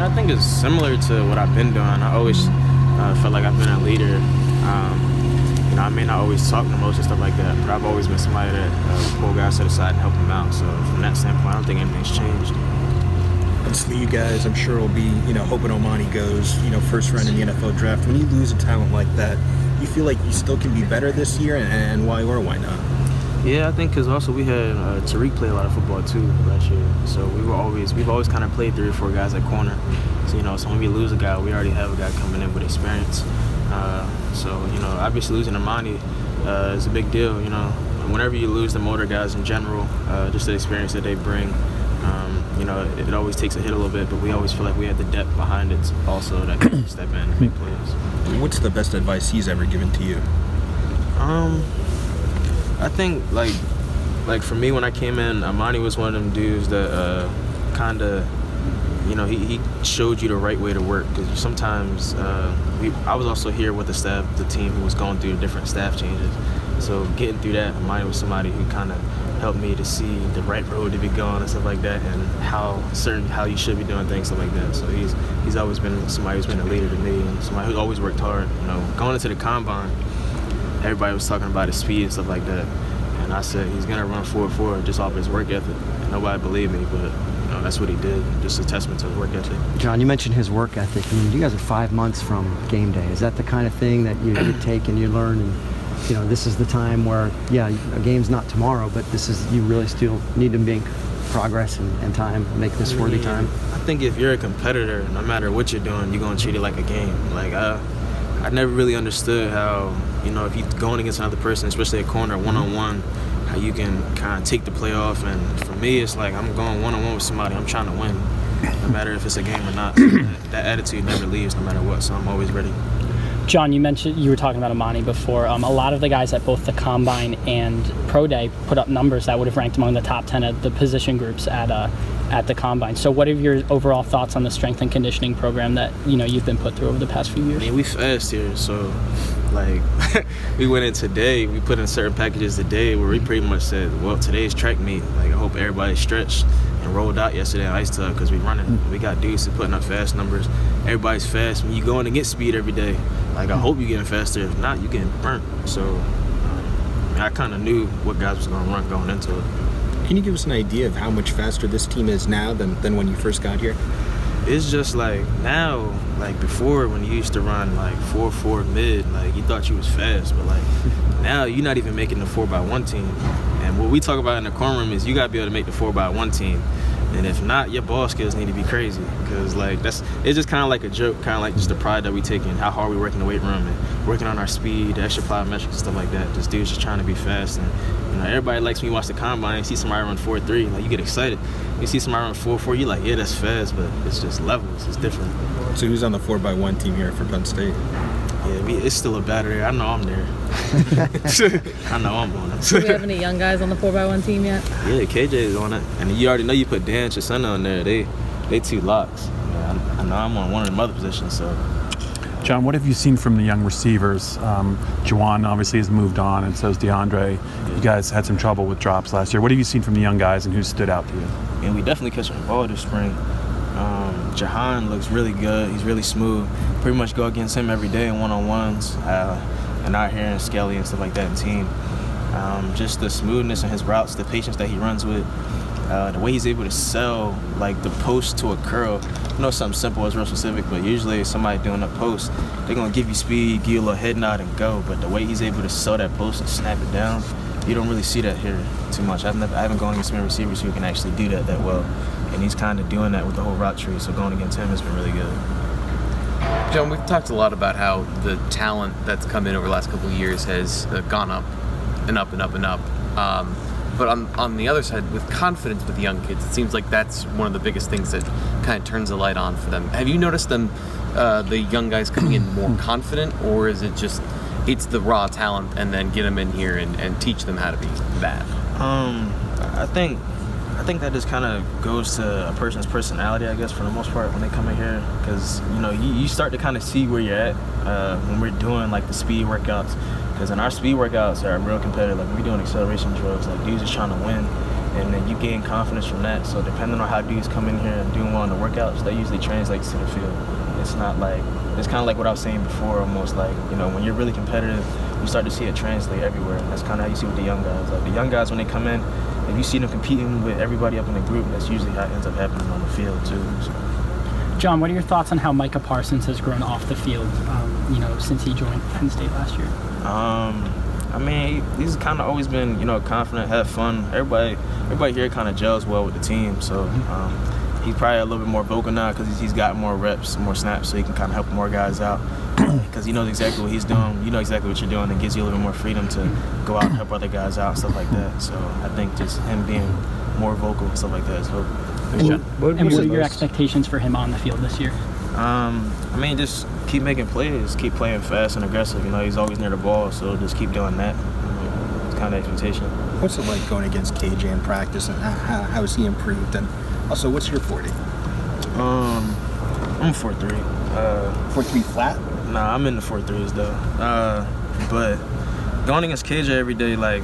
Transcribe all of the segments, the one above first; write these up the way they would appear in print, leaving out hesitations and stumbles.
mean, I think it's similar to what I've been doing. I always felt like I've been a leader. You know, I may not always talk the most and stuff like that, but I've always been somebody that pull guys to the side and help them out. So from that standpoint, I don't think anything's changed. Obviously, you guys, I'm sure, will be, you know, hoping Omani goes, you know, first round in the NFL draft. When you lose a talent like that, you feel like you still can be better this year, and why or why not? Yeah, I think because also we had Tariq play a lot of football too last year, so we've always kind of played 3 or 4 guys at corner. So you know, so when we lose a guy, we already have a guy coming in with experience. So you know, obviously losing Imani is a big deal. You know, whenever you lose the motor guys in general, just the experience that they bring, you know, it always takes a hit a little bit. But we always feel like we have the depth behind it also that can step in and make plays. What's the best advice he's ever given to you? I think like for me when I came in, Imani was one of them dudes that kind of, you know, he showed you the right way to work, because sometimes I was also here with the team who was going through different staff changes. So getting through that, Imani was somebody who kind of helped me to see the right road to be going and stuff like that, and how you should be doing things, stuff like that. So he's always been somebody who's been a leader to me, and somebody who's always worked hard. You know, going into the combine, everybody was talking about his speed and stuff like that, and I said he's gonna run 4.4 just off his work ethic. And nobody believed me, but you know, that's what he did. Just a testament to his work ethic. John, you mentioned his work ethic. I mean, you guys are 5 months from game day. Is that the kind of thing that you take and you learn, and you know, this is the time where, yeah, a game's not tomorrow, but this is, you really still need to make progress and time, make this worthy time? I think if you're a competitor, no matter what you're doing, you're gonna treat it like a game. Like I never really understood how, you know, if you're going against another person, especially a corner, one-on-one, how you can kind of take the play off. And for me, it's like I'm going one-on-one with somebody. I'm trying to win, no matter if it's a game or not. So that attitude never leaves, no matter what. So I'm always ready. John, you mentioned, you were talking about Imani before. A lot of the guys at both the Combine and Pro Day put up numbers that would have ranked among the top 10 of the position groups at the Combine. So what are your overall thoughts on the strength and conditioning program that, you know, you've been put through over the past few years? I mean, we fast here, so like we went in today, we put in certain packages today where we pretty much said, well, today's track meet. Like I hope everybody stretched and rolled out yesterday in Ice Tub, because we running. We got dudes who putting up fast numbers. Everybody's fast. When you going to get speed every day, like I hope you're getting faster. If not, you're getting burnt. So I kind of knew what guys was going to run going into it. Can you give us an idea of how much faster this team is now than when you first got here? It's just like now, like before when you used to run like 4.4 mid, like you thought you was fast, but like now you're not even making the 4x1 team. And what we talk about in the corner room is you got to be able to make the 4x1 team. And if not, your ball skills need to be crazy, because like it's just kind of like a joke, kind of like just the pride that we take in how hard we work in the weight room and working on our speed, the extra plyometrics and stuff like that. Just dudes just trying to be fast. And you know, everybody likes when you watch the combine and see somebody run 4.3, like you get excited. You see somebody run 4.4, you're like, yeah, that's fast, but it's just levels, it's different. So who's on the 4x1 team here for Penn State? Yeah, it's still a battery. I know I'm there. I know I'm on it. Do we have any young guys on the 4x1 team yet? Yeah, KJ is on it. And you already know you put Dan Chisena on there. They 2 locks. Yeah, I know I'm on one of the other positions, so. John, what have you seen from the young receivers? Juwan obviously has moved on, and so has DeAndre. You guys had some trouble with drops last year. What have you seen from the young guys, and who stood out to you? And we definitely catching the ball this spring. Jahan looks really good. He's really smooth. Pretty much go against him every day in one-on-ones, and out here in Skelly and stuff like that in team. Just the smoothness in his routes, the patience that he runs with, the way he's able to sell like the post to a curl. I know something simple is real specific, but usually somebody doing a post, they're gonna give you speed, give you a little head nod and go. But the way he's able to sell that post and snap it down, you don't really see that here too much. I haven't gone against many receivers who can actually do that well. And he's kind of doing that with the whole route tree, so going against him has been really good. John, we've talked a lot about how the talent that's come in over the last couple of years has gone up and up and up and up. But on the other side, with confidence with young kids, it seems like that's one of the biggest things that kind of turns the light on for them. Have you noticed them, the young guys coming in more confident, or is it just it's the raw talent and then get them in here and teach them how to be that? I think that just kind of goes to a person's personality, I guess, for the most part, when they come in here. Because, you know, you start to kind of see where you're at when we're doing, like, the speed workouts. Because in our speed workouts are real competitive. Like, when we're doing acceleration drills, like, dudes just trying to win. and then you gain confidence from that. So depending on how dudes come in here and doing well in the workouts, that usually translates to the field. It's not like, it's kind of like what I was saying before, almost like, you know, when you're really competitive, you start to see it translate everywhere. And that's kind of how you see with the young guys. Like the young guys, when they come in, if you see them competing with everybody up in the group, that's usually how it ends up happening on the field too. So. John, what are your thoughts on how Micah Parsons has grown off the field, you know, since he joined Penn State last year? I mean, he's kind of always been, you know, confident, had fun. Everybody here kind of gels well with the team. So he's probably a little bit more vocal now because he's got more reps, more snaps, so he can kind of help more guys out. Because he knows exactly what he's doing. You know exactly what you're doing. It gives you a little bit more freedom to go out and help other guys out and stuff like that. So I think just him being more vocal and stuff like that is helpful. What are your expectations for him on the field this year? I mean, just keep making plays, keep playing fast and aggressive. You know, he's always near the ball, so just keep doing that. It's kind of expectation. What's it like going against KJ in practice, and how has he improved? And also, what's your 40? I'm 4'3". 4'3" flat? Nah, I'm in the 4'3s though. But going against KJ every day, like,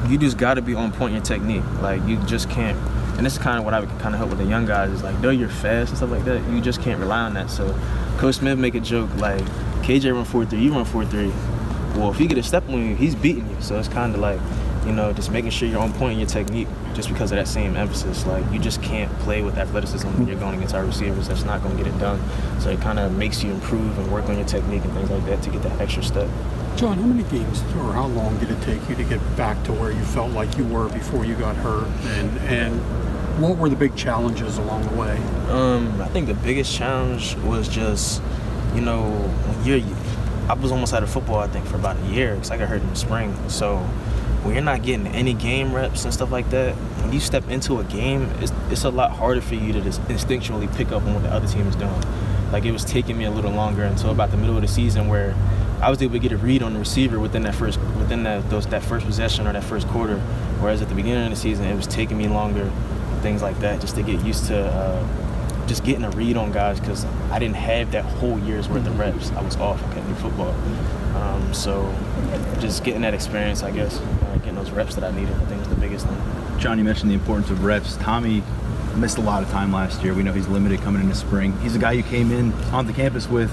you just got to be on point in your technique. Like, you just can't. And this is kind of what I would kind of help with the young guys is like, though you're fast and stuff like that, you just can't rely on that. So Coach Smith make a joke like, KJ run 4'3", you run 4'3". Well, if he get a step on you, he's beating you. So it's kind of like, you know, just making sure you're on point in your technique just because of that same emphasis. Like, you just can't play with athleticism when you're going against our receivers. That's not going to get it done. So it kind of makes you improve and work on your technique and things like that to get that extra step. John, how many games or how long did it take you to get back to where you felt like you were before you got hurt? And what were the big challenges along the way? I think the biggest challenge was just, you know, I was almost out of football, I think, for about a year because I got hurt in the spring. So when you're not getting any game reps and stuff like that, when you step into a game, it's a lot harder for you to just instinctually pick up on what the other team is doing. Like, it was taking me a little longer until about the middle of the season where I was able to get a read on the receiver within that first possession or that first quarter. Whereas at the beginning of the season, it was taking me longer, things like that, just to get used to just getting a read on guys because I didn't have that whole year's worth of reps. I was off. I couldn't do football. So just getting that experience, I guess, getting those reps that I needed, I think was the biggest thing. John, you mentioned the importance of reps. Tommy missed a lot of time last year. We know he's limited coming into spring. He's a guy you came in onto campus with.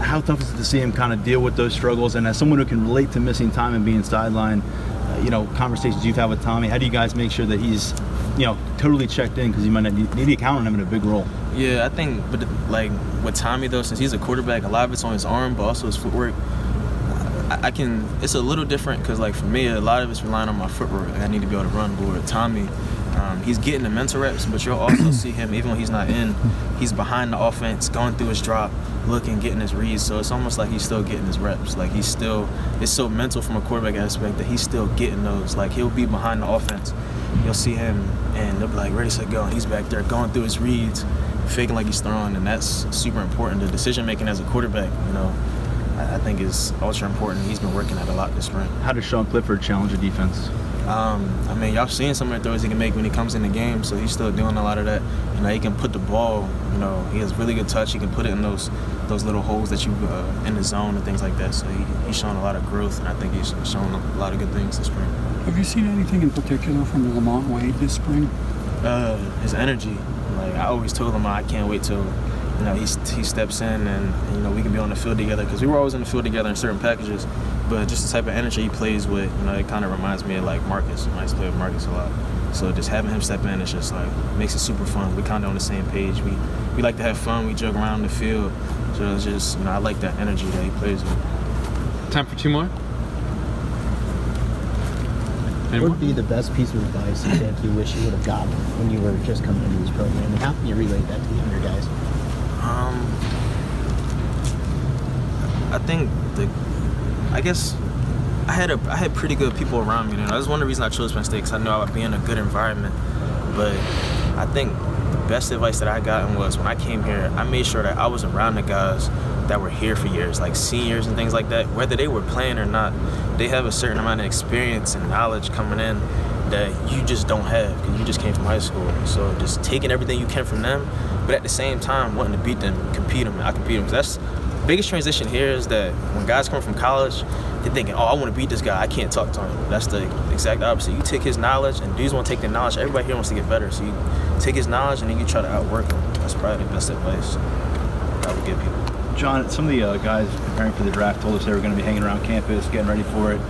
How tough is it to see him kind of deal with those struggles? And as someone who can relate to missing time and being sidelined, you know, conversations you've had with Tommy, how do you guys make sure that he's, you know, totally checked in because you might not need to count on him in a big role? Yeah, I think, but like with Tommy though, since he's a quarterback, a lot of it's on his arm, but also his footwork. It's a little different because like for me, a lot of it's relying on my footwork. I need to be able to run. But with Tommy, he's getting the mental reps, but you'll also see him, even when he's not in, he's behind the offense, going through his drop, looking, getting his reads. So it's almost like he's still getting his reps. Like it's so mental from a quarterback aspect that he's still getting those. Like he'll be behind the offense. You'll see him and they'll be like, ready, set, go. And he's back there going through his reads, faking like he's throwing. And that's super important. The decision making as a quarterback, you know, I think is ultra important. He's been working at a lot this spring. How does Sean Clifford challenge the defense? I mean, y'all seen some of the throws he can make when he comes in the game, so he's still doing a lot of that. You know, he can put the ball, you know, he has really good touch. He can put it in those little holes that you in the zone and things like that. So he's shown a lot of growth, and I think he's shown a lot of good things this spring. Have you seen anything in particular from Lamont Wade this spring? His energy. Like I always told him, I can't wait till, you know, he steps in and, you know, we can be on the field together because we were always in the field together in certain packages. But just the type of energy he plays with, you know, it kind of reminds me of like Marcus. I used to play with Marcus a lot. So just having him step in, it's just like makes it super fun. We're kind of on the same page. We like to have fun. We joke around the field. So it's just, you know, I like that energy that he plays with. Time for two more. What would be the best piece of advice you think you wish you would have gotten when you were just coming into this program? And how can you relate that to the younger guys? I think I guess I had pretty good people around me. You know, that's one of the reasons I chose Penn State, because I know I would be in a good environment. But I think the best advice that I gotten was when I came here, I made sure that I was around the guys that were here for years, like seniors and things like that. Whether they were playing or not, they have a certain amount of experience and knowledge coming in that you just don't have because you just came from high school. So just taking everything you can from them, but at the same time wanting to beat them, compete them. I compete them. That's biggest transition here is that when guys come from college, they're thinking, oh, I want to beat this guy. I can't talk to him. That's the exact opposite. You take his knowledge, and dudes want to take their knowledge. Everybody here wants to get better. So you take his knowledge, and then you try to outwork him. That's probably the best advice I would give people. John, some of the guys preparing for the draft told us they were going to be hanging around campus, getting ready for it.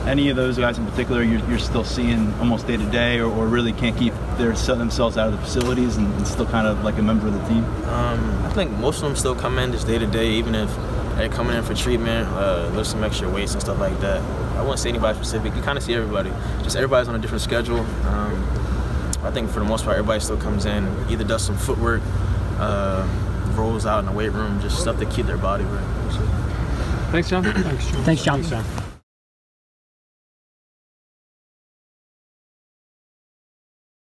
Any of those guys in particular you're still seeing almost day to day, or really can't keep themselves out of the facilities and still kind of like a member of the team? I think most of them still come in just day to day, even if they're coming in for treatment, there's some extra weights and stuff like that. I wouldn't say anybody specific. You kind of see everybody. Just everybody's on a different schedule. I think for the most part, everybody still comes in, either does some footwork, rolls out in the weight room, just stuff to keep their body right. Thanks, John. Thanks, John.